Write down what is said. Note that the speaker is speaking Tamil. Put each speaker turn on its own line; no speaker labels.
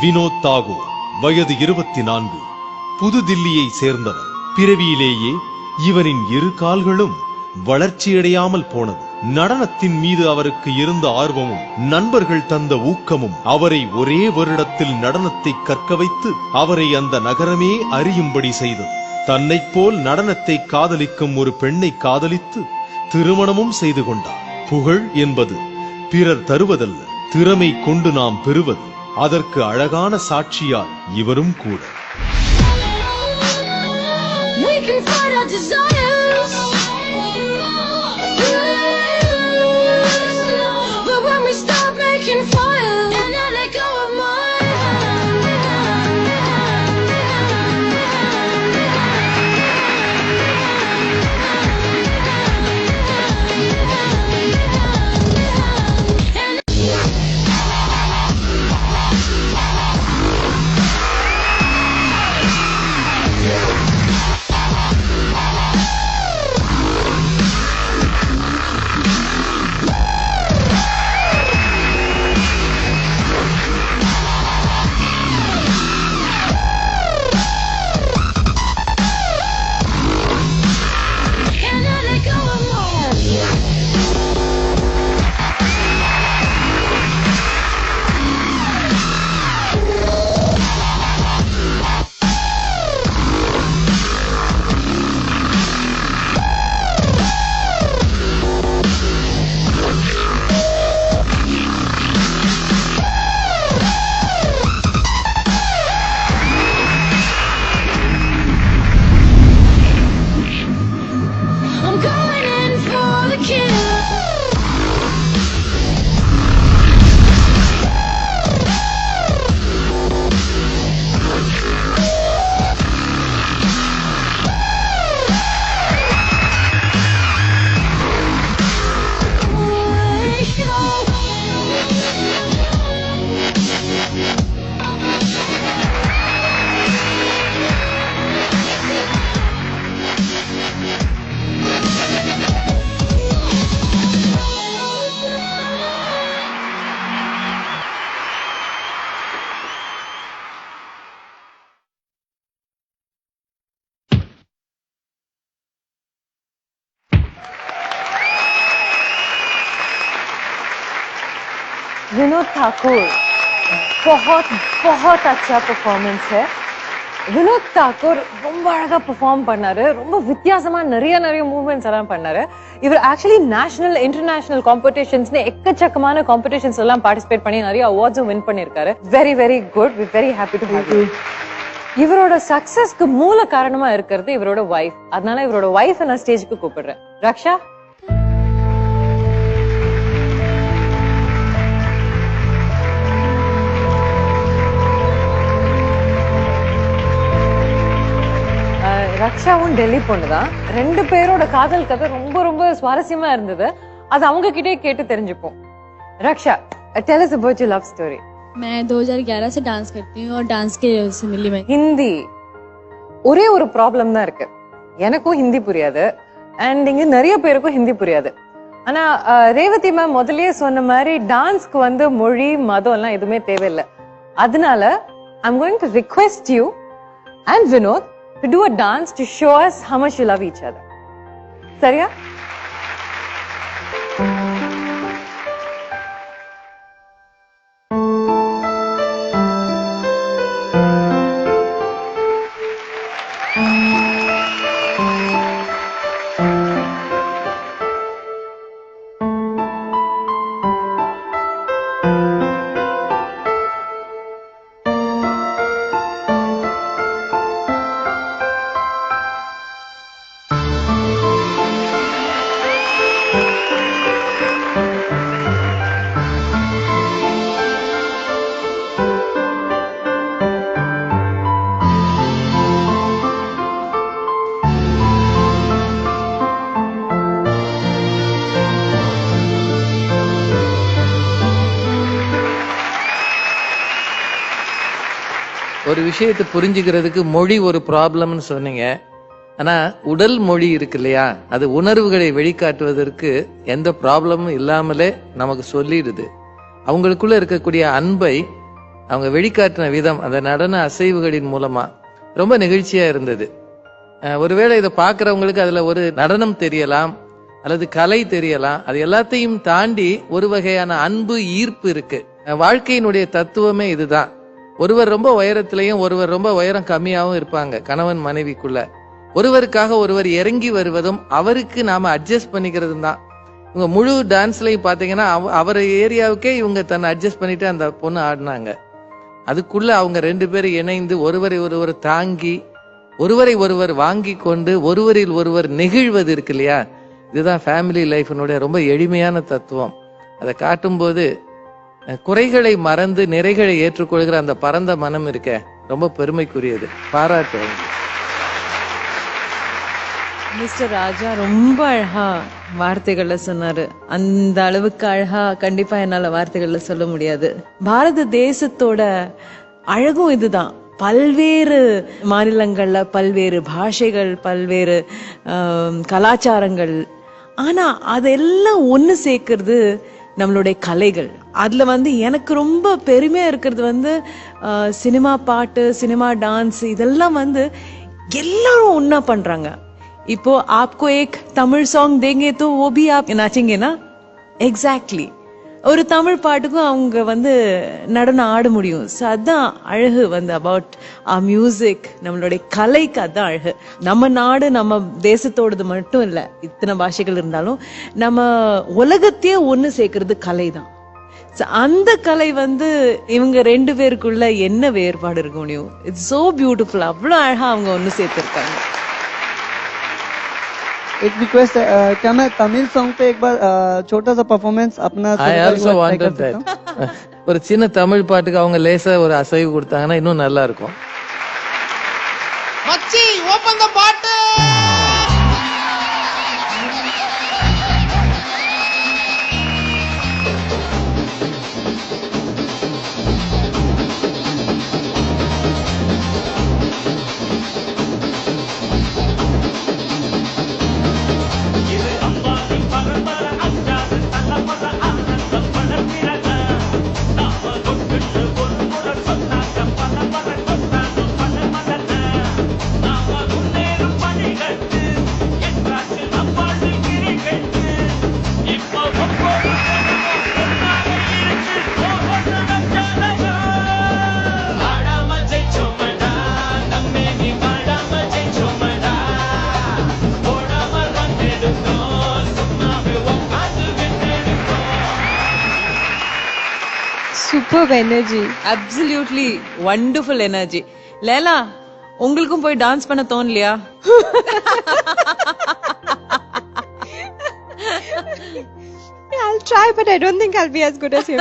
வினோத் தாகூர், வயது 24, புதுதில்லியை சேர்ந்தவர். பிறவியிலேயே இவரின் இரு கால்களும் வளர்ச்சியடையாமல் போனது. நடனத்தின் மீது அவருக்கு இருந்த ஆர்வமும் நண்பர்கள் தந்த ஊக்கமும் அவரை ஒரே வருடத்தில் நடனத்தை கற்க வைத்து அவரை அந்த நகரமே அறியும்படி செய்தது. தன்னைப் போல் நடனத்தை காதலிக்கும் ஒரு பெண்ணை காதலித்து திருமணமும் செய்து கொண்டார். புகழ் என்பது பிறர் தருவதல்ல, திறமை கொண்டு நாம் பெறுவது. அதற்கு அழகான சாட்சியார் இவரும் கூட.
विनोद ठाकुर, बहुत बहुत अच्छा परफॉर्मेंस है. வினோத் தாக்கூர் ரொம்ப அழகா பெர்ஃபார்ம் பண்ணாரு. ரொம்ப வித்தியாசமா நிறைய மூவ்மெண்ட்ஸ் எல்லாம் பண்ணாரு. இவர் ஆக்சுவலி நேஷனல் இன்டர்நேஷனல் காம்படிஷன்ஸ்னு எக்கச்சக்கமான காம்படிஷன்ஸ் எல்லாம் பார்ட்டிசிபேட் பண்ணி நிறைய அவார்ட்ஸும் வின் பண்ணிருக்காரு. Very very good. We very happy to have you. இவரோட சக்சஸ்க்கு மூல காரணமா இருக்கிறது இவரோட வைஃப். அதனால இவரோட வைஃப் நான் ஸ்டேஜுக்கு கூப்பிடுறேன். ரக்ஷா. ரக்ஷாவும் டெல்லி பொண்ணுதான். ரெண்டு பேரோட காதல் கதை ரொம்ப ரொம்ப சுவாரஸ்யமா இருந்தது. அது அவங்க கிட்டே கேட்டு தெரிஞ்சுப்போம். ரக்ஷா, tell us about your love story.
मैं 2011 से डांस करती हूँ और डांस के से मिली मैं.
ஹிந்தி ஒரே ஒரு ப்ராப்ளம் தான் இருக்கு. எனக்கும் ஹிந்தி புரியாது அண்ட் இங்க நிறைய பேருக்கும் ஹிந்தி புரியாது. ஆனா ரேவதி மேம் முதல்லயே சொன்ன மாதிரி டான்ஸ்க்கு வந்து மொழி மதம் எல்லாம் எதுவுமே தேவையில்லை. அதனால I'm going to request you and Vinod to do a dance to show us how much you love each other. Sariya?
ஒரு விஷயத்தை புரிஞ்சுக்கிறதுக்கு மொழி ஒரு ப்ராப்ளம்னு சொன்னீங்க. ஆனா உடல் மொழி இருக்கு இல்லையா, அது உணர்வுகளை வெளிக்காட்டுவதற்கு எந்த ப்ராப்ளமும் இல்லாமலே நமக்கு சொல்லிடுது. அவங்களுக்குள்ள இருக்கக்கூடிய அன்பை அவங்க வெளிக்காட்டின விதம் அந்த நடன அசைவுகளின் மூலமா ரொம்ப நெகிழ்ச்சியா இருந்தது. ஒருவேளை இதை பாக்குறவங்களுக்கு அதுல ஒரு நடனம் தெரியலாம் அல்லது கலை தெரியலாம். அது எல்லாத்தையும் தாண்டி ஒரு வகையான அன்பு, ஈர்ப்பு இருக்கு. வாழ்க்கையினுடைய தத்துவமே இதுதான். ஒருவர் ரொம்ப உயரத்திலையும் ஒருவர் ரொம்ப உயரம் கம்மியாவும் இருப்பாங்க கணவன் மனைவிக்குள்ள. ஒருவருக்காக ஒருவர் இறங்கி வருவதும் அவருக்கு நாம அட்ஜஸ்ட் பண்ணிக்கிறதும் தான். இவங்க முழு டான்ஸ்லயும் பாத்தீங்கன்னா அவர் ஏரியாவுக்கே இவங்க தன்னை அட்ஜஸ்ட் பண்ணிட்டு அந்த பொண்ணு ஆடினாங்க. அதுக்குள்ள அவங்க 2 பேரும் இணைந்து ஒருவரை ஒருவர் தாங்கி ஒருவரை ஒருவர் வாங்கி கொண்டு ஒருவரில் ஒருவர் நெகிழ்வது இருக்கு இல்லையா, இதுதான் ஃபேமிலி லைஃபினுடைய ரொம்ப எளிமையான தத்துவம். அதை காட்டும்போது குறைகளை மறந்து நிறைகளை ஏற்றுக்கொள்கிற அந்த பரந்த மனம் இருக்க ரொம்ப பெருமைக்குரியது. பாராட்டு.
மிஸ்டர் ராஜா ரொம்ப அழகா வார்த்தைகள்ல சொன்னாரு. அந்த அளவுக்கு அழகா கண்டிப்பா என்னால வார்த்தைகள்ல சொல்ல முடியாது. பாரத தேசத்தோட அழகும் இதுதான். பல்வேறு மாநிலங்கள்ல பல்வேறு பாஷைகள், பல்வேறு கலாச்சாரங்கள். ஆனா அதெல்லாம் ஒண்ணு சேர்க்கிறது நம்மளுடைய கலைகள். அதுல எனக்கு ரொம்ப பெருமையா இருக்கிறது சினிமா பாட்டு, சினிமா டான்ஸ், இதெல்லாம் எல்லாரும் ஒன்னா பண்றாங்க. இப்போ आपको एक तमिल सॉन्ग देंगे तो वो भी आप नाचेंगे ना? एग्जैक्टली. ஒரு தமிழ் பாட்டுக்கும் அவங்க நடனம் ஆட முடியும். ஸோ அதான் அழகு அபவுட் மியூசிக். நம்மளுடைய கலைக்கு அதான் அழகு. நம்ம நாடு நம்ம தேசத்தோடது மட்டும் இல்ல, இத்தனை பாஷைகள் இருந்தாலும் நம்ம உலகத்தையே ஒண்ணு சேர்க்கறது கலை தான். அந்த கலை இவங்க 2 பேருக்குள்ள என்ன வேறுபாடு இருக்க முடியும்? It's so beautiful. அவ்வளவு அழகா அவங்க ஒண்ணு சேர்த்திருக்காங்க.
एक रिक्वेस्ट है, क्या मैं तमिल सॉन्ग पे एक बार छोटा सा परफॉर्मेंस अपना
ஒரு சின்ன தமிழ் பாட்டுக்கு அவங்க லேசா ஒரு அசைவு கொடுத்தாங்கன்னா இன்னும் நல்லா இருக்கும்.
மச்சி ஓபன் தி பாட்டு.
Super energy, absolutely wonderful energy. Leela, உங்களுக்கும் போய் டான்ஸ் பண்ண தோணலையா?
I'll try, but I don't think I'll be as good as him.